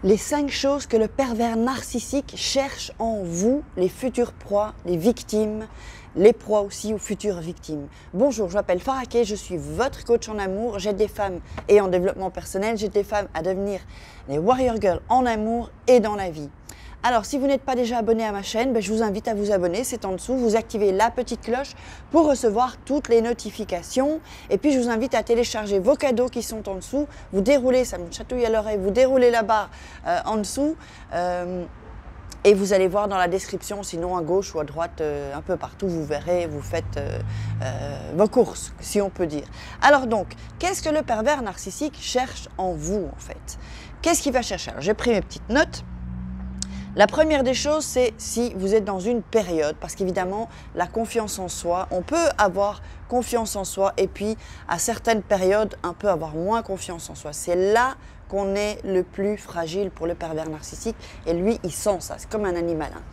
Les 5 choses que le pervers narcissique cherche en vous, les futures proies, les victimes, les proies aussi ou futures victimes. Bonjour, je m'appelle Farah Kay, je suis votre coach en amour. J'aide des femmes et en développement personnel, j'aide des femmes à devenir les warrior girls en amour et dans la vie. Alors, si vous n'êtes pas déjà abonné à ma chaîne, je vous invite à vous abonner, c'est en dessous. Vous activez la petite cloche pour recevoir toutes les notifications. Et puis, je vous invite à télécharger vos cadeaux qui sont en dessous. Vous déroulez, ça me chatouille à l'oreille, vous déroulez la barre en dessous. Et vous allez voir dans la description, sinon à gauche ou à droite, un peu partout, vous verrez, vous faites vos courses, si on peut dire. Alors donc, qu'est-ce que le pervers narcissique cherche en vous, en fait? Qu'est-ce qu'il va chercher? Alors, j'ai pris mes petites notes. La première des choses, c'est si vous êtes dans une période, parce qu'évidemment, la confiance en soi, on peut avoir confiance en soi et puis à certaines périodes, un peu avoir moins confiance en soi. C'est là qu'on est le plus fragile pour le pervers narcissique et lui, il sent ça, c'est comme un animal. Hein.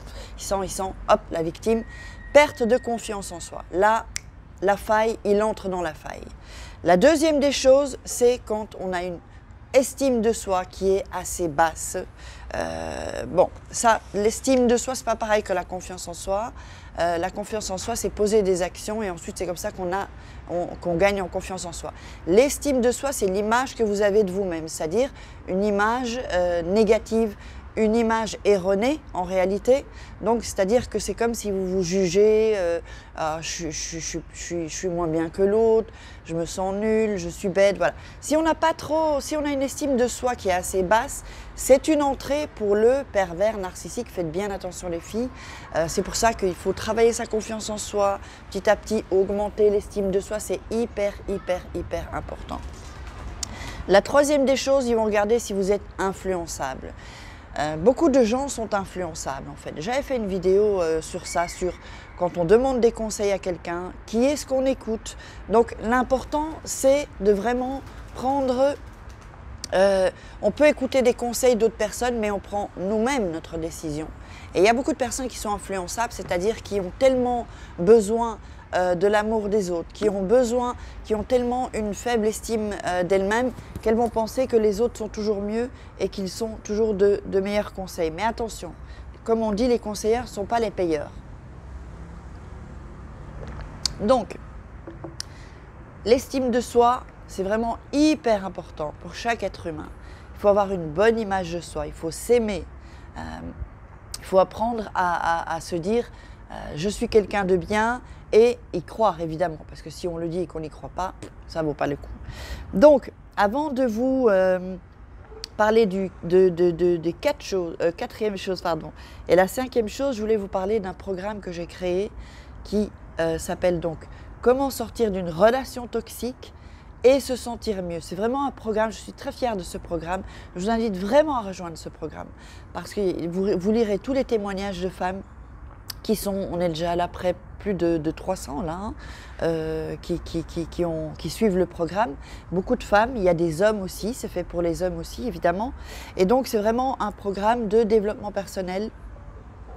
Il sent, hop, la victime, perte de confiance en soi. Là, la faille, il entre dans la faille. La deuxième des choses, c'est quand on a une estime de soi qui est assez basse. Bon, ça, l'estime de soi, c'est pas pareil que la confiance en soi. La confiance en soi, c'est poser des actions et ensuite c'est comme ça qu'on gagne en confiance en soi. L'estime de soi, c'est l'image que vous avez de vous-même, c'est-à-dire une image négative, une image erronée en réalité. Donc, c'est-à-dire que c'est comme si vous vous jugez, je suis moins bien que l'autre, je me sens nulle, je suis bête, voilà. Si on n'a pas trop, si on a une estime de soi qui est assez basse, c'est une entrée pour le pervers narcissique. Faites bien attention les filles. C'est pour ça qu'il faut travailler sa confiance en soi, petit à petit augmenter l'estime de soi, c'est hyper important. La troisième des choses, ils vont regarder si vous êtes influençable. Beaucoup de gens sont influençables en fait. J'avais fait une vidéo sur ça, sur quand on demande des conseils à quelqu'un, qui est-ce qu'on écoute. Donc l'important c'est de vraiment prendre, on peut écouter des conseils d'autres personnes mais on prend nous-mêmes notre décision. Et il y a beaucoup de personnes qui sont influençables, c'est-à-dire qui ont tellement besoin de l'amour des autres, qui ont tellement une faible estime d'elles-mêmes qu'elles vont penser que les autres sont toujours mieux et qu'ils sont toujours de meilleurs conseils. Mais attention, comme on dit, les conseillers ne sont pas les payeurs. Donc, l'estime de soi, c'est vraiment hyper important pour chaque être humain. Il faut avoir une bonne image de soi, il faut s'aimer, il faut apprendre à se dire je suis quelqu'un de bien et y croire évidemment, parce que si on le dit et qu'on n'y croit pas, ça ne vaut pas le coup. Donc, avant de vous parler des quatrième chose, pardon, et la cinquième chose, je voulais vous parler d'un programme que j'ai créé qui s'appelle donc « Comment sortir d'une relation toxique et se sentir mieux ». C'est vraiment un programme, je suis très fière de ce programme. Je vous invite vraiment à rejoindre ce programme parce que vous lirez tous les témoignages de femmes qui sont, on est déjà là près plus de 300 là, hein, qui suivent le programme. Beaucoup de femmes, il y a des hommes aussi, c'est fait pour les hommes aussi évidemment. Et donc c'est vraiment un programme de développement personnel.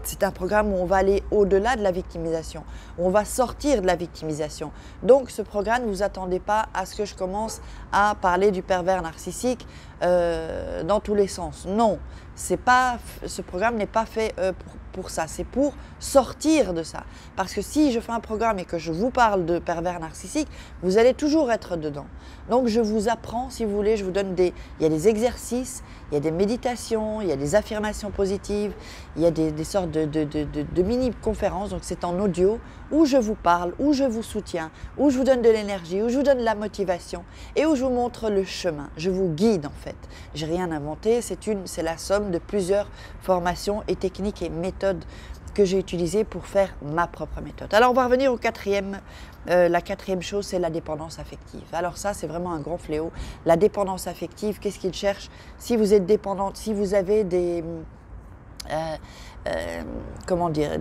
C'est un programme où on va aller au-delà de la victimisation, où on va sortir de la victimisation. Donc ce programme, ne vous attendez pas à ce que je commence à parler du pervers narcissique dans tous les sens. Non, ce programme n'est pas fait pour ça, c'est pour sortir de ça. Parce que si je fais un programme et que je vous parle de pervers narcissique, vous allez toujours être dedans. Donc je vous apprends, si vous voulez, je vous donne il y a des exercices, il y a des méditations, il y a des affirmations positives, il y a des sortes de mini-conférences, donc c'est en audio, où je vous parle, où je vous soutiens, où je vous donne de l'énergie, où je vous donne de la motivation et où je vous montre le chemin. Je vous guide en fait. J'ai rien inventé, c'est la somme de plusieurs formations et techniques et méthodes que j'ai utilisées pour faire ma propre méthode. Alors on va revenir au quatrième. La quatrième chose, c'est la dépendance affective. Alors ça, c'est vraiment un grand fléau. La dépendance affective, qu'est-ce qu'il cherche? Si vous êtes dépendante, si vous avez des... comment dire,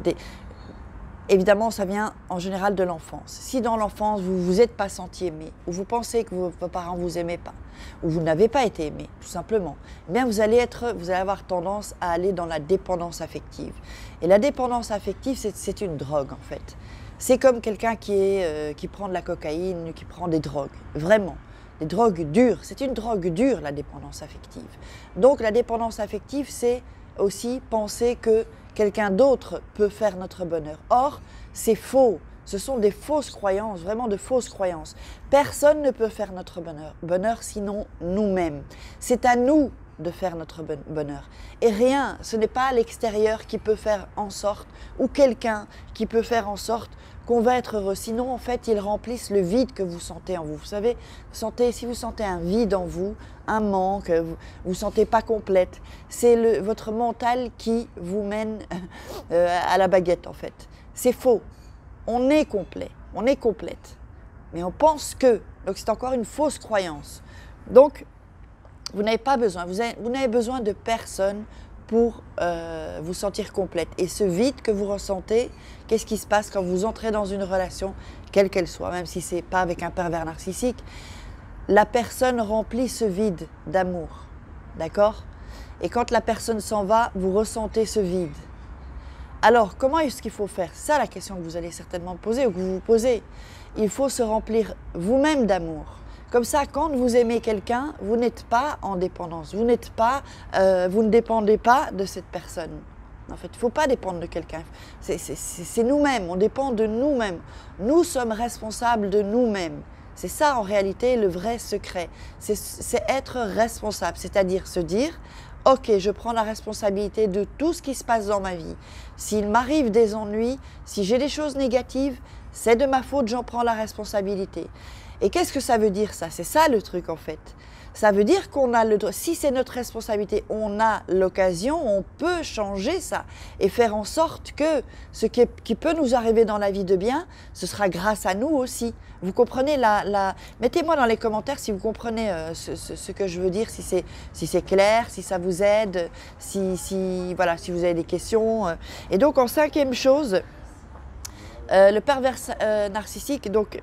évidemment, ça vient en général de l'enfance. Si dans l'enfance, vous ne vous êtes pas senti aimé, ou vous pensez que vos parents ne vous aimaient pas, ou vous n'avez pas été aimé, tout simplement, eh bien vous allez avoir tendance à aller dans la dépendance affective. Et la dépendance affective, c'est une drogue, en fait. C'est comme quelqu'un qui prend de la cocaïne, qui prend des drogues, vraiment. des drogues dures. C'est une drogue dure, la dépendance affective. Donc la dépendance affective, c'est aussi penser que quelqu'un d'autre peut faire notre bonheur. Or, c'est faux. Ce sont des fausses croyances, vraiment de fausses croyances. Personne ne peut faire notre bonheur sinon nous-mêmes. C'est à nous de faire notre bonheur. Et rien, ce n'est pas l'extérieur qui peut faire en sorte, ou quelqu'un qui peut faire en sorte qu'on va être heureux. Sinon, en fait, ils remplissent le vide que vous sentez en vous. Vous savez, si vous sentez un vide en vous, un manque, vous ne vous sentez pas complète, c'est votre mental qui vous mène à la baguette, en fait. C'est faux. On est complet, on est complète. Mais on pense que, donc c'est encore une fausse croyance. Donc, vous n'avez pas besoin, vous n'avez besoin de personne pour vous sentir complète. Et ce vide que vous ressentez, qu'est-ce qui se passe quand vous entrez dans une relation, quelle qu'elle soit, même si ce n'est pas avec un pervers narcissique, la personne remplit ce vide d'amour, d'accord? Et quand la personne s'en va, vous ressentez ce vide. Alors, comment est-ce qu'il faut faire? C'est ça la question que vous allez certainement poser ou que vous vous posez. Il faut se remplir vous-même d'amour. Comme ça, quand vous aimez quelqu'un, vous n'êtes pas en dépendance. Vous ne dépendez pas de cette personne. En fait, il ne faut pas dépendre de quelqu'un. C'est nous-mêmes, on dépend de nous-mêmes. Nous sommes responsables de nous-mêmes. C'est ça en réalité le vrai secret. C'est être responsable, c'est-à-dire se dire « Ok, je prends la responsabilité de tout ce qui se passe dans ma vie. S'il m'arrive des ennuis, si j'ai des choses négatives, c'est de ma faute, j'en prends la responsabilité. » Et qu'est-ce que ça veut dire ça? C'est ça le truc en fait. Ça veut dire qu'on a le droit, si c'est notre responsabilité, on a l'occasion, on peut changer ça et faire en sorte que ce qui peut nous arriver dans la vie de bien, ce sera grâce à nous aussi. Vous comprenez mettez-moi dans les commentaires si vous comprenez ce que je veux dire, si c'est clair, si ça vous aide, voilà, si vous avez des questions. Et donc en cinquième chose, le pervers narcissique, donc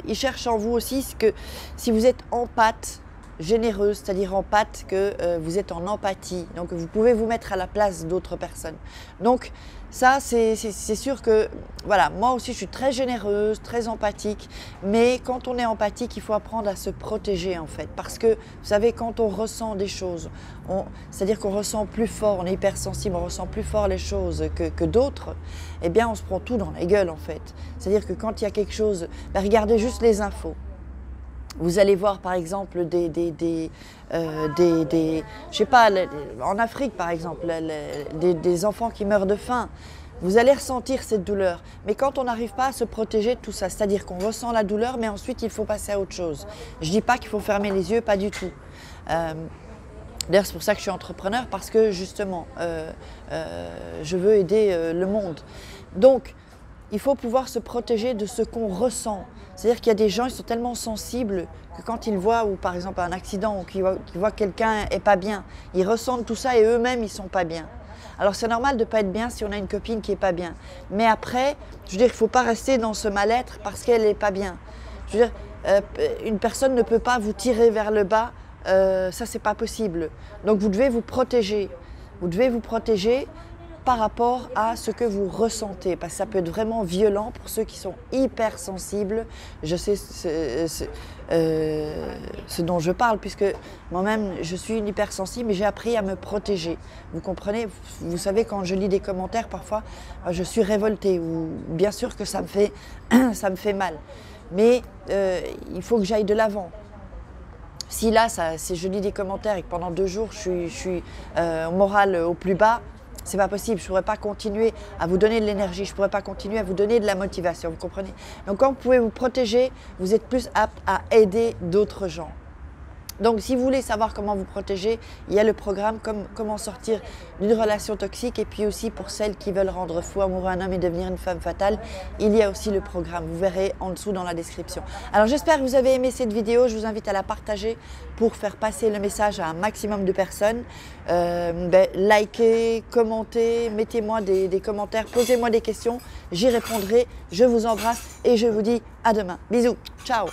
il cherche en vous aussi que si vous êtes empathe, généreuse, c'est-à-dire empathe, que vous êtes en empathie, donc vous pouvez vous mettre à la place d'autres personnes. Donc ça, c'est sûr que, voilà, moi aussi je suis très généreuse, très empathique, mais quand on est empathique, il faut apprendre à se protéger en fait, parce que, vous savez, quand on ressent des choses, c'est-à-dire qu'on ressent plus fort, on est hypersensible, on ressent plus fort les choses que d'autres, eh bien on se prend tout dans la gueule en fait. C'est-à-dire que quand il y a quelque chose, ben, regardez juste les infos. Vous allez voir par exemple je sais pas, en Afrique par exemple, des enfants qui meurent de faim. Vous allez ressentir cette douleur. Mais quand on n'arrive pas à se protéger de tout ça, c'est-à-dire qu'on ressent la douleur, mais ensuite il faut passer à autre chose. Je ne dis pas qu'il faut fermer les yeux, pas du tout. D'ailleurs, c'est pour ça que je suis entrepreneur, parce que justement, je veux aider le monde. Donc, il faut pouvoir se protéger de ce qu'on ressent. C'est-à-dire qu'il y a des gens, ils sont tellement sensibles que quand ils voient, ou par exemple un accident, ou qu'ils voient que quelqu'un n'est pas bien, ils ressentent tout ça et eux-mêmes, ils ne sont pas bien. Alors c'est normal de ne pas être bien si on a une copine qui n'est pas bien. Mais après, je veux dire, il ne faut pas rester dans ce mal-être parce qu'elle n'est pas bien. Je veux dire, une personne ne peut pas vous tirer vers le bas, ça c'est pas possible. Donc vous devez vous protéger. Vous devez vous protéger par rapport à ce que vous ressentez, parce que ça peut être vraiment violent pour ceux qui sont hypersensibles. Je sais ce dont je parle, puisque moi-même, je suis une hypersensible, mais j'ai appris à me protéger. Vous comprenez? Vous savez, quand je lis des commentaires, parfois, je suis révoltée, ou bien sûr que ça me fait mal. Mais il faut que j'aille de l'avant. Si là, si je lis des commentaires et que pendant 2 jours, je suis au moral au plus bas, c'est pas possible, je ne pourrais pas continuer à vous donner de l'énergie, je ne pourrais pas continuer à vous donner de la motivation, vous comprenez? Donc quand vous pouvez vous protéger, vous êtes plus apte à aider d'autres gens. Donc si vous voulez savoir comment vous protéger, il y a le programme Comment sortir d'une relation toxique, et puis aussi pour celles qui veulent rendre fou amoureux un homme et devenir une femme fatale, il y a aussi le programme, vous verrez en dessous dans la description. Alors j'espère que vous avez aimé cette vidéo, je vous invite à la partager pour faire passer le message à un maximum de personnes. Likez, commentez, mettez-moi des commentaires, posez-moi des questions, j'y répondrai, je vous embrasse et je vous dis à demain. Bisous, ciao.